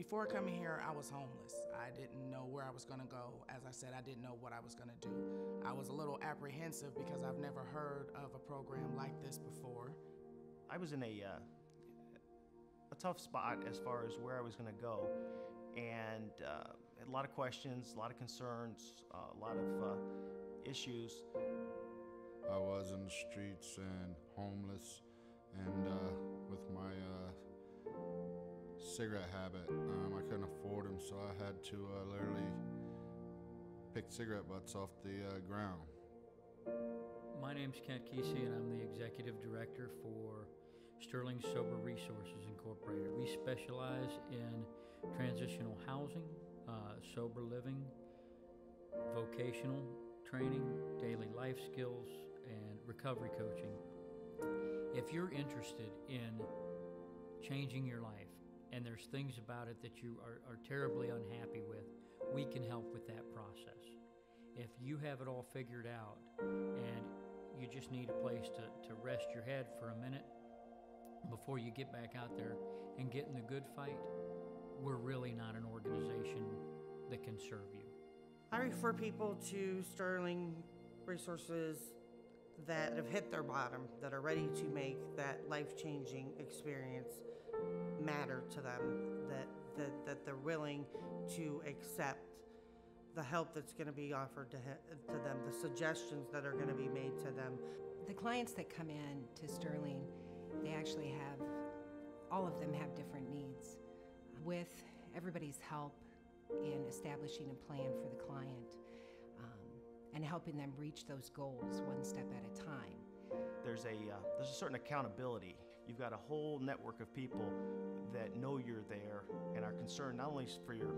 Before coming here, I was homeless. I didn't know where I was gonna go. As I said, I didn't know what I was gonna do. I was a little apprehensive because I've never heard of a program like this before. I was in a tough spot as far as where I was gonna go, and had a lot of questions, a lot of concerns, a lot of issues. I was in the streets and homeless, and with my cigarette habit, I couldn't afford them, so I had to literally pick cigarette butts off the ground. My name's Kent Kesey, and I'm the Executive Director for Sterling Sober Resources Incorporated. We specialize in transitional housing, sober living, vocational training, daily life skills, and recovery coaching. If you're interested in changing your life and there's things about it that you are terribly unhappy with, we can help with that process. If you have it all figured out and you just need a place to rest your head for a minute before you get back out there and get in the good fight, we're really not an organization that can serve you. I refer people to Sterling Resources that have hit their bottom, that are ready to make that life-changing experience matter to them, that they're willing to accept the help that's going to be offered to them, the suggestions that are going to be made to them. The clients that come in to Sterling, they actually have, all of them have different needs. With everybody's help in establishing a plan for the client and helping them reach those goals one step at a time. There's a certain accountability. You've got a whole network of people that know you're there and are concerned not only for your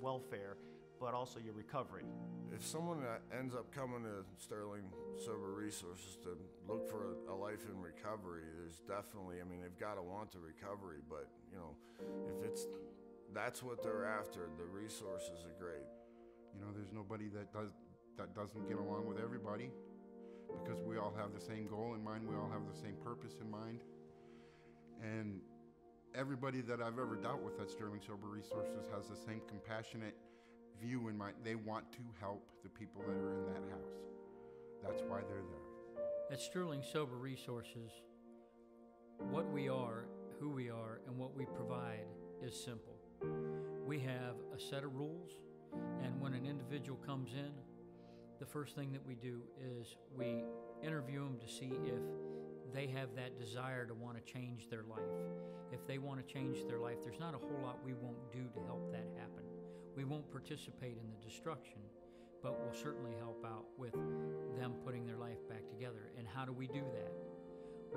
welfare, but also your recovery. If someone ends up coming to Sterling Sober Resources to look for a life in recovery, there's definitely, I mean, they've got to want the recovery, but you know, if that's what they're after, the resources are great. You know, there's nobody that doesn't get along with everybody, because we all have the same goal in mind, we all have the same purpose in mind. And everybody that I've ever dealt with at Sterling Sober Resources has the same compassionate view in mind. They want to help the people that are in that house. That's why they're there. At Sterling Sober Resources, what we are, who we are, and what we provide is simple. We have a set of rules, and when an individual comes in, the first thing that we do is we interview them to see if they have that desire to want to change their life. If they want to change their life, there's not a whole lot we won't do to help that happen. We won't participate in the destruction, but we'll certainly help out with them putting their life back together. And how do we do that?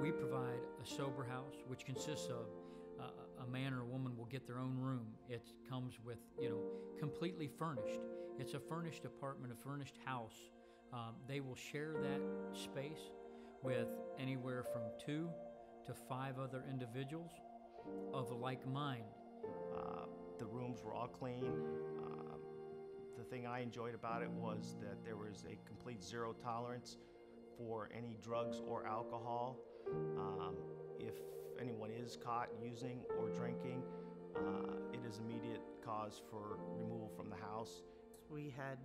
We provide a sober house, which consists of a man or a woman will get their own room. It comes with, completely furnished. It's a furnished apartment, a furnished house. They will share that space with anywhere from 2 to 5 other individuals of like mind. The rooms were all clean. The thing I enjoyed about it was that there was a complete zero tolerance for any drugs or alcohol. If anyone is caught using or drinking, it is immediate cause for removal from the house. We had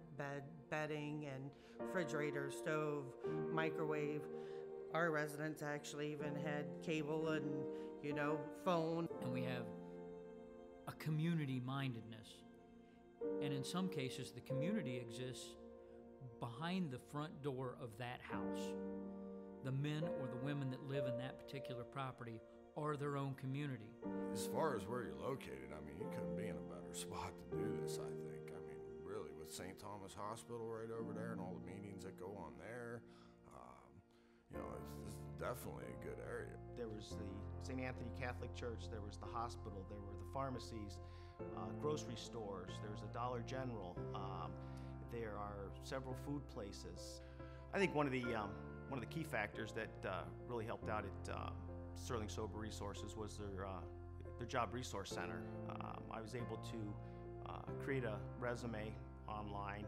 bedding and refrigerator, stove, microwave. Our residents actually even had cable and, phone. And we have a community mindedness. And in some cases, the community exists behind the front door of that house. The men or the women that live in that particular property are their own community. As far as where you're located, I mean, you couldn't be in a better spot to do this, I think. I mean, really, with St. Thomas Hospital right over there and all the meetings that go on there, it's definitely a good area. There was the St. Anthony Catholic Church, there was the hospital, there were the pharmacies, grocery stores, there's a Dollar General, there are several food places. I think one of the key factors that really helped out at Sterling Sober Resources was their Job Resource Center. I was able to create a resume online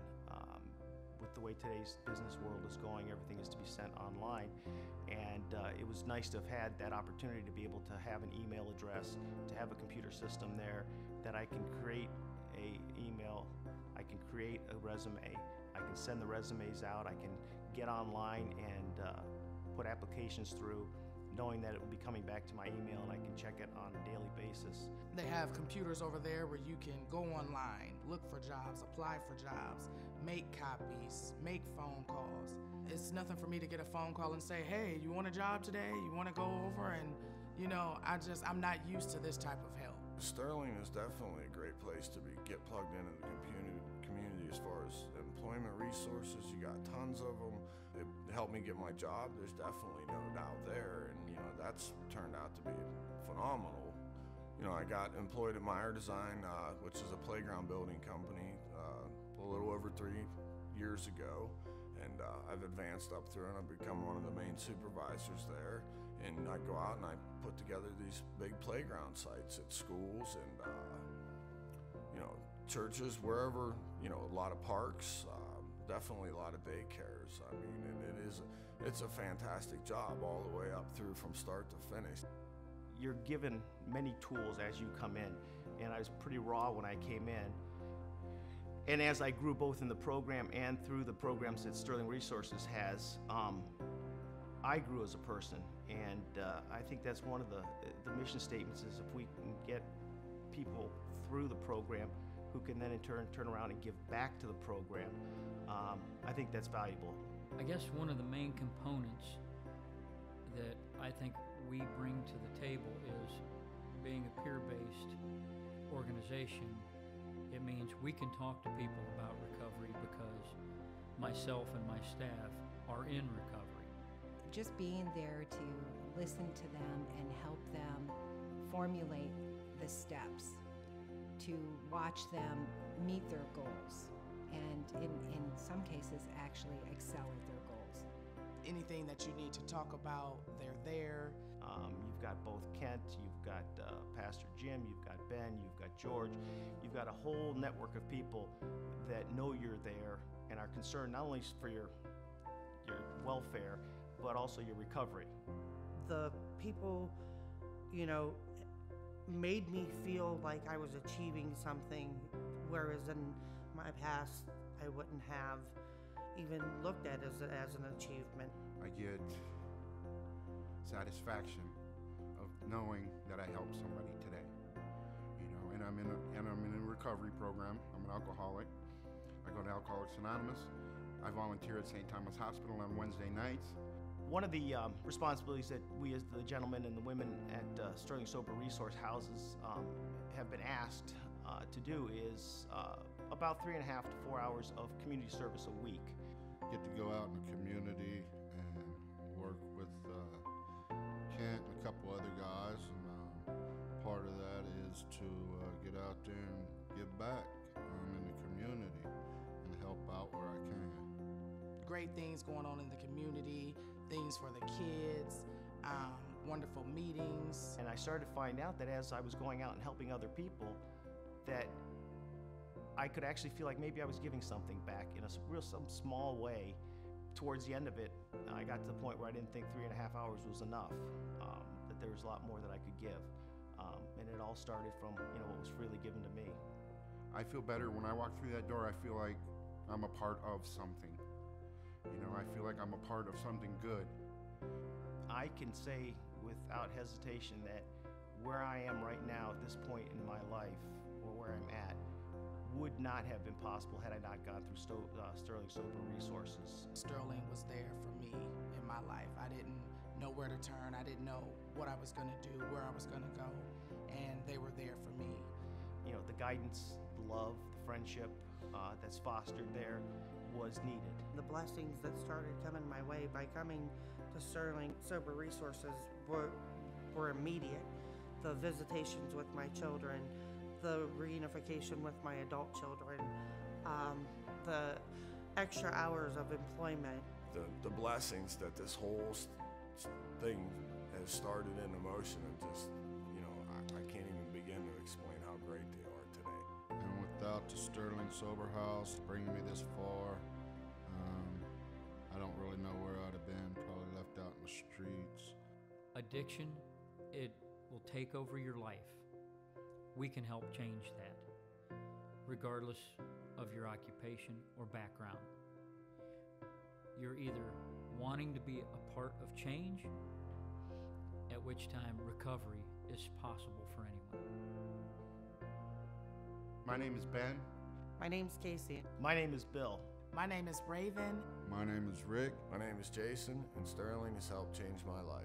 with the way today's business world is going, everything is to be sent online. And it was nice to have had that opportunity to be able to have an email address, to have a computer system there that I can create a email, I can create a resume, I can send the resumes out, I can get online and put applications through, knowing that it will be coming back to my email and I can check it on a daily basis. They have computers over there where you can go online, look for jobs, apply for jobs, make copies, make phone calls. It's nothing for me to get a phone call and say, hey, you want a job today? You want to go over? And, you know, I'm not used to this type of help. Sterling is definitely a great place to get plugged into the community as far as employment resources. You got tons of them. It helped me get my job. There's definitely no doubt there, and you know that's turned out to be phenomenal. You know, I got employed at Meyer Design, which is a playground building company, a little over 3 years ago, and I've advanced up through and I've become one of the main supervisors there. And I go out and I put together these big playground sites at schools and you know, churches, wherever, you know, a lot of parks, definitely a lot of daycares. I mean, and it's a fantastic job all the way up through from start to finish. You're given many tools as you come in, and I was pretty raw when I came in. And as I grew both in the program and through the programs that Sterling Resources has, I grew as a person, and I think that's one of the mission statements is if we can get people through the program who can then in turn around and give back to the program, I think that's valuable. I guess one of the main components that I think we bring to the table is being a peer-based organization. It means we can talk to people about recovery because myself and my staff are in recovery. Just being there to listen to them and help them formulate the steps, to watch them meet their goals, and in some cases actually excel at their goals. Anything that you need to talk about, they're there. You've got both Kent, you've got Pastor Jim, you've got Ben, you've got George. You've got a whole network of people that know you're there and are concerned not only for your welfare, but also your recovery. The people, you know, made me feel like I was achieving something, whereas in my past, I wouldn't have even looked at it as an achievement. I get satisfaction of knowing that I helped somebody today. You know, and I'm in a recovery program. I'm an alcoholic. I go to Alcoholics Anonymous. I volunteer at St. Thomas Hospital on Wednesday nights. One of the responsibilities that we as the gentlemen and the women at Sterling Sober Resource Houses have been asked to do is about 3.5 to 4 hours of community service a week. Get to go out in the community and work with Kent and a couple other guys, and part of that is to get out there and give back in the community and help out where I can. Great things going on in the community, things for the kids, wonderful meetings. And I started to find out that as I was going out and helping other people, that I could actually feel like maybe I was giving something back in some small way. Towards the end of it, I got to the point where I didn't think 3.5 hours was enough, that there was a lot more that I could give. And it all started from, you know, what was freely given to me. I feel better when I walk through that door. I feel like I'm a part of something. You know, I feel like I'm a part of something good. I can say without hesitation that where I am right now at this point in my life, or where I'm at, would not have been possible had I not gone through Sterling Sober Resources. Sterling was there for me in my life. I didn't know where to turn. I didn't know what I was going to do, where I was going to go, and they were there for me. You know, the guidance, the love, the friendship that's fostered there was needed. The blessings that started coming my way by coming to Sterling Sober Resources were immediate. The visitations with my children, the reunification with my adult children, the extra hours of employment. The blessings that this whole thing has started in motion, and just, you know, I can't even begin to explain how great they are today. And without the Sterling Sober House bringing me this far, streets. Addiction, it will take over your life. We can help change that, regardless of your occupation or background. You're either wanting to be a part of change, at which time recovery is possible for anyone. My name is Ben. My name's Casey. My name is Bill. My name is Raven. My name is Rick. My name is Jason, and Sterling has helped change my life.